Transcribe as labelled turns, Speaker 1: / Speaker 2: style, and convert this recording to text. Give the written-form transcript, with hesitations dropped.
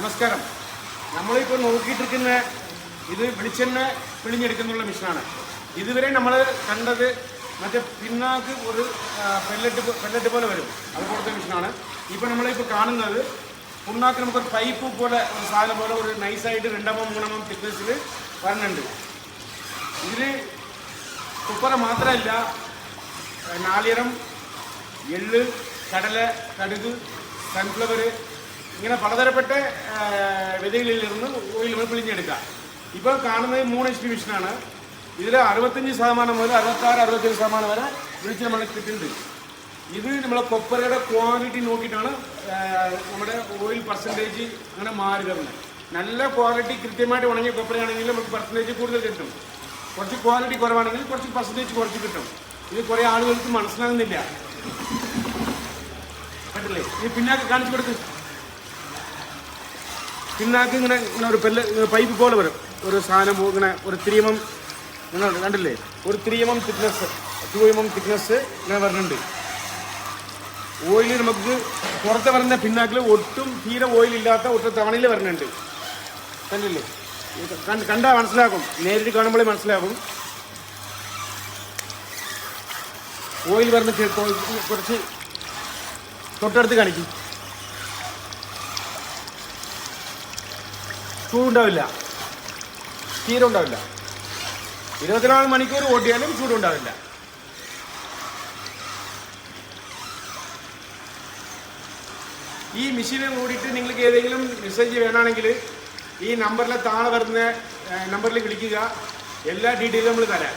Speaker 1: നമസ്കാരം. നമ്മളിപ്പോൾ നോക്കിയിട്ടിരിക്കുന്ന ഇത് വെളിച്ചെണ്ണ പിഴിഞ്ഞെടുക്കുന്നുള്ള മെഷീനാണ്. ഇതുവരെ നമ്മൾ കണ്ടത് മറ്റേ പിന്നാക്ക് ഒരു പെല്ലറ്റ് പോലെ വരും, അതുപോലത്തെ മെഷീനാണ്. ഇപ്പോൾ നമ്മളിപ്പോൾ കാണുന്നത് പുണ്ണാക്ക് നമുക്കൊരു പൈപ്പ് പോലെ ഒരു സാധനം പോലെ ഒരു നൈസായിട്ട് 2-3 തിക്നെസ്സിൽ വരുന്നുണ്ട്. ഇതിൽ കുപ്പറ മാത്രമല്ല, നാളികേരം, എള്ള്, കടല, കടുക്, സൺഫ്ലവർ, ഇങ്ങനെ പലതരപ്പെട്ട വിതകളിൽ നിന്ന് ഓയിൽ നമ്മൾ പിഴിഞ്ഞെടുക്കാം. ഇപ്പോൾ കാണുന്നത് 3 HP മെഷീനാണ്. ഇതിൽ 65% മുതൽ 66-67% വരെ വിളിച്ച് നമ്മൾ കിട്ടുന്നുണ്ട്. ഇത് നമ്മളെ കൊപ്പരയുടെ ക്വാളിറ്റി നോക്കിയിട്ടാണ് നമ്മുടെ ഓയിൽ പെർസെൻറ്റേജ് അങ്ങനെ മാറി വരുന്നത്. നല്ല ക്വാളിറ്റി കൃത്യമായിട്ട് ഉണങ്ങിയ കൊപ്പരയാണെങ്കിൽ നമുക്ക് പെർസെൻറ്റേജ് കൂടുതൽ കിട്ടും. കുറച്ച് ക്വാളിറ്റി കുറവാണെങ്കിൽ കുറച്ച് പെർസെൻറ്റേജ് കുറച്ച് കിട്ടും. ഇത് കുറേ ആളുകൾക്ക് മനസ്സിലാകുന്നില്ല. പറ്റില്ലേ? ഈ പിന്നാക്ക് കാണിച്ചു കൊടുത്ത് പിന്നാക്ക് ഇങ്ങനെ ഒരു പൈപ്പ് പോലെ വരും, ഒരു സാധനം ഇങ്ങനെ ഒരു 3 mm നിങ്ങൾ കണ്ടില്ലേ, ഒരു 3 mm തിക്നെസ് 2 mm തിക്നെസ് ഇങ്ങനെ വരുന്നുണ്ട്. ഓയിൽ നമുക്ക് പുറത്ത് വരുന്ന പിന്നാക്കിൽ ഒട്ടും തീരെ ഓയിലില്ലാത്ത ഒട്ടും തവണയിൽ വരുന്നുണ്ട്. കണ്ടില്ലേ? കണ്ടാൽ മനസ്സിലാക്കും, നേരിട്ട് കാണുമ്പോഴേ മനസ്സിലാകും. ഓയിൽ വരുന്ന കുറച്ച് തൊട്ടടുത്ത് കാണിക്കും. ചൂടുണ്ടാവില്ല, തീരെ ഉണ്ടാവില്ല. 24 മണിക്കൂർ ഓടിയാലും ചൂടുണ്ടാവില്ല. ഈ മെഷീനെ കൂടിയിട്ട് നിങ്ങൾക്ക് ഏതെങ്കിലും മെസ്സേജ് വേണമെങ്കിൽ ഈ നമ്പറിലെ താഴെ വരുന്ന നമ്പറിൽ വിളിക്കുക. എല്ലാ ഡീറ്റെയിലും നമ്മൾ തരാം.